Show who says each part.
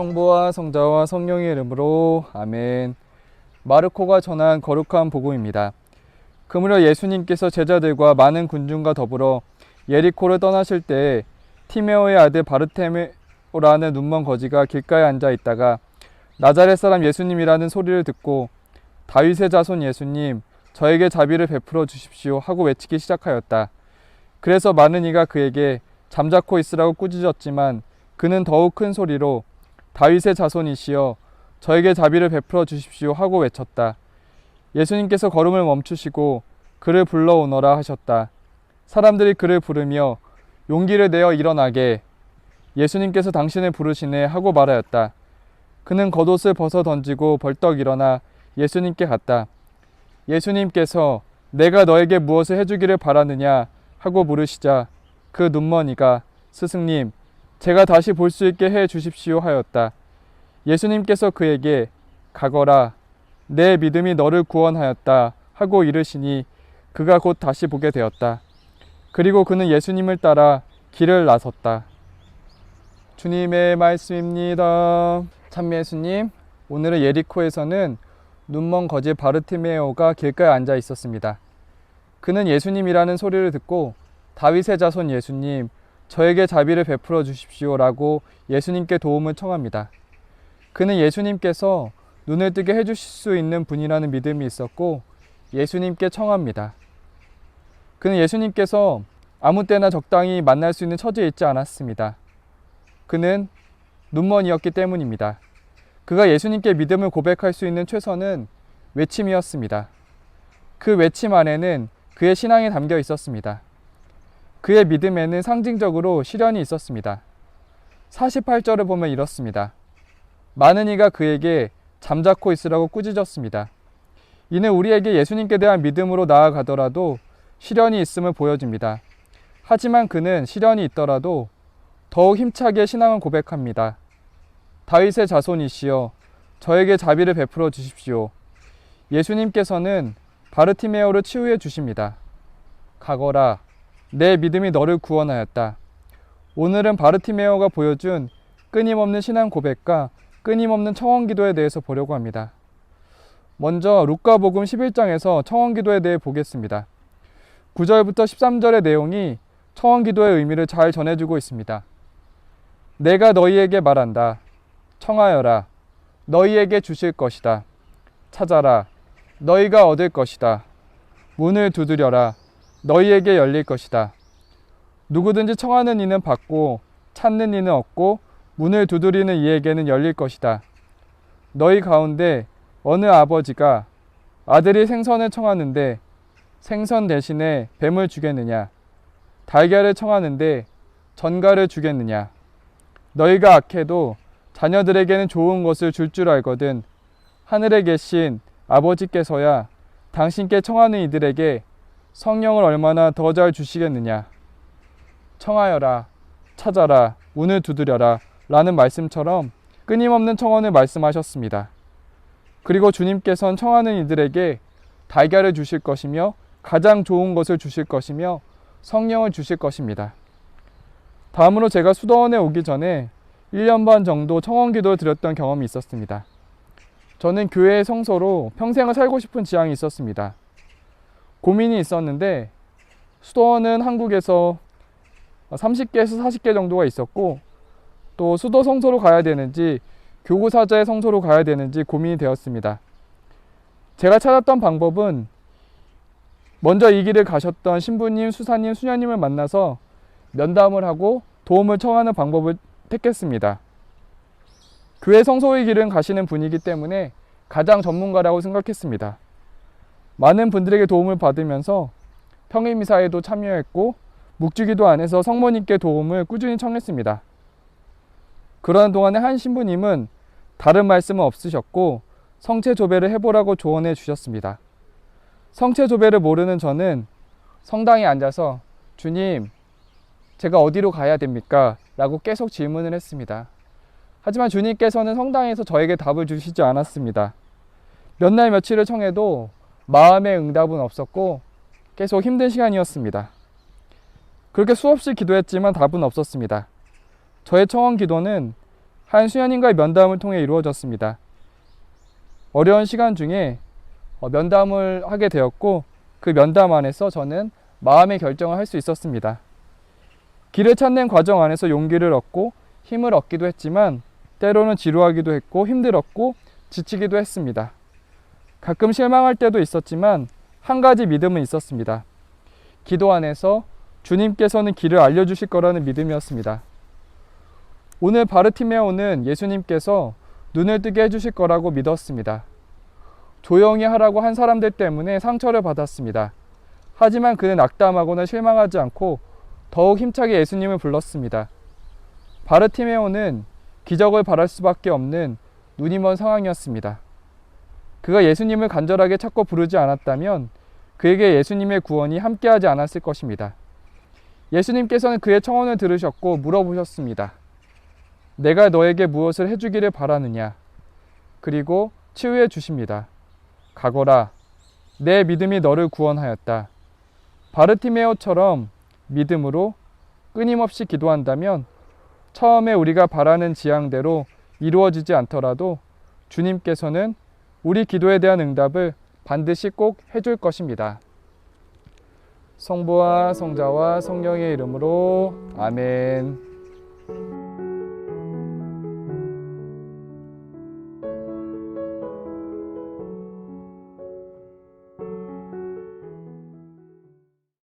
Speaker 1: 성부와 성자와 성령의 이름으로 아멘. 마르코가 전한 거룩한 복음입니다. 그무려 예수님께서 제자들과 많은 군중과 더불어 예리코를 떠나실 때 티메오의 아들 바르티메오라는 눈먼 거지가 길가에 앉아 있다가 나자렛 사람 예수님이라는 소리를 듣고 다윗의 자손 예수님, 저에게 자비를 베풀어 주십시오 하고 외치기 시작하였다. 그래서 많은 이가 그에게 잠자코 있으라고 꾸짖었지만 그는 더욱 큰 소리로 다윗의 자손이시여 저에게 자비를 베풀어 주십시오 하고 외쳤다. 예수님께서 걸음을 멈추시고 그를 불러오너라 하셨다. 사람들이 그를 부르며 용기를 내어 일어나게, 예수님께서 당신을 부르시네 하고 말하였다. 그는 겉옷을 벗어 던지고 벌떡 일어나 예수님께 갔다. 예수님께서 내가 너에게 무엇을 해주기를 바라느냐 하고 물으시자 그 눈먼이가 스승님, 제가 다시 볼 수 있게 해 주십시오 하였다. 예수님께서 그에게 가거라, 내 믿음이 너를 구원하였다 하고 이르시니 그가 곧 다시 보게 되었다. 그리고 그는 예수님을 따라 길을 나섰다. 주님의 말씀입니다. 참 예수님, 오늘은 예리코에서는 눈먼 거지 바르티메오가 길가에 앉아 있었습니다. 그는 예수님이라는 소리를 듣고 다윗의 자손 예수님, 저에게 자비를 베풀어 주십시오 라고 예수님께 도움을 청합니다. 그는 예수님께서 눈을 뜨게 해주실 수 있는 분이라는 믿음이 있었고 예수님께 청합니다. 그는 예수님께서 아무 때나 적당히 만날 수 있는 처지에 있지 않았습니다. 그는 눈먼이었기 때문입니다. 그가 예수님께 믿음을 고백할 수 있는 최선은 외침이었습니다. 그 외침 안에는 그의 신앙이 담겨 있었습니다. 그의 믿음에는 상징적으로 시련이 있었습니다. 48절을 보면 이렇습니다. 많은 이가 그에게 잠자코 있으라고 꾸짖었습니다. 이는 우리에게 예수님께 대한 믿음으로 나아가더라도 시련이 있음을 보여줍니다. 하지만 그는 시련이 있더라도 더욱 힘차게 신앙을 고백합니다. 다윗의 자손이시여 저에게 자비를 베풀어 주십시오. 예수님께서는 바르티메오를 치유해 주십니다. 가거라, 내 믿음이 너를 구원하였다. 오늘은 바르티메오가 보여준 끊임없는 신앙 고백과 끊임없는 청원 기도에 대해서 보려고 합니다. 먼저 루카복음 11장에서 청원 기도에 대해 보겠습니다. 9절부터 13절의 내용이 청원 기도의 의미를 잘 전해주고 있습니다. 내가 너희에게 말한다. 청하여라. 너희에게 주실 것이다. 찾아라. 너희가 얻을 것이다. 문을 두드려라. 너희에게 열릴 것이다. 누구든지 청하는 이는 받고 찾는 이는 얻고 문을 두드리는 이에게는 열릴 것이다. 너희 가운데 어느 아버지가 아들이 생선을 청하는데 생선 대신에 뱀을 주겠느냐? 달걀을 청하는데 전갈을 주겠느냐? 너희가 악해도 자녀들에게는 좋은 것을 줄 줄 알거든 하늘에 계신 아버지께서야 당신께 청하는 이들에게 성령을 얼마나 더 잘 주시겠느냐? 청하여라, 찾아라, 문을 두드려라 라는 말씀처럼 끊임없는 청원을 말씀하셨습니다. 그리고 주님께서는 청하는 이들에게 달걀을 주실 것이며 가장 좋은 것을 주실 것이며 성령을 주실 것입니다. 다음으로 제가 수도원에 오기 전에 1년 반 정도 청원 기도를 드렸던 경험이 있었습니다. 저는 교회의 성소로 평생을 살고 싶은 지향이 있었습니다. 고민이 있었는데 수도원은 한국에서 30개에서 40개 정도가 있었고 또 수도 성소로 가야 되는지 교구사자의 성소로 가야 되는지 고민이 되었습니다. 제가 찾았던 방법은 먼저 이 길을 가셨던 신부님, 수사님, 수녀님을 만나서 면담을 하고 도움을 청하는 방법을 택했습니다. 교회 성소의 길은 가시는 분이기 때문에 가장 전문가라고 생각했습니다. 많은 분들에게 도움을 받으면서 평일미사에도 참여했고 묵주기도 안에서 성모님께 도움을 꾸준히 청했습니다. 그러는 동안에 한 신부님은 다른 말씀은 없으셨고 성체조배를 해보라고 조언해 주셨습니다. 성체조배를 모르는 저는 성당에 앉아서 주님, 제가 어디로 가야 됩니까? 라고 계속 질문을 했습니다. 하지만 주님께서는 성당에서 저에게 답을 주시지 않았습니다. 몇 날 며칠을 청해도 마음의 응답은 없었고 계속 힘든 시간이었습니다. 그렇게 수없이 기도했지만 답은 없었습니다. 저의 청원 기도는 한 수녀님과의 면담을 통해 이루어졌습니다. 어려운 시간 중에 면담을 하게 되었고, 그 면담 안에서 저는 마음의 결정을 할 수 있었습니다. 길을 찾는 과정 안에서 용기를 얻고 힘을 얻기도 했지만 때로는 지루하기도 했고 힘들었고 지치기도 했습니다. 가끔 실망할 때도 있었지만 한 가지 믿음은 있었습니다. 기도 안에서 주님께서는 길을 알려주실 거라는 믿음이었습니다. 오늘 바르티메오는 예수님께서 눈을 뜨게 해주실 거라고 믿었습니다. 조용히 하라고 한 사람들 때문에 상처를 받았습니다. 하지만 그는 낙담하거나 실망하지 않고 더욱 힘차게 예수님을 불렀습니다. 바르티메오는 기적을 바랄 수밖에 없는 눈이 먼 상황이었습니다. 그가 예수님을 간절하게 찾고 부르지 않았다면 그에게 예수님의 구원이 함께하지 않았을 것입니다. 예수님께서는 그의 청혼을 들으셨고 물어보셨습니다. 내가 너에게 무엇을 해주기를 바라느냐? 그리고 치유해 주십니다. 가거라. 내 믿음이 너를 구원하였다. 바르티메오처럼 믿음으로 끊임없이 기도한다면 처음에 우리가 바라는 지향대로 이루어지지 않더라도 주님께서는 우리 기도에 대한 응답을 반드시 꼭 해줄 것입니다. 성부와 성자와 성령의 이름으로 아멘.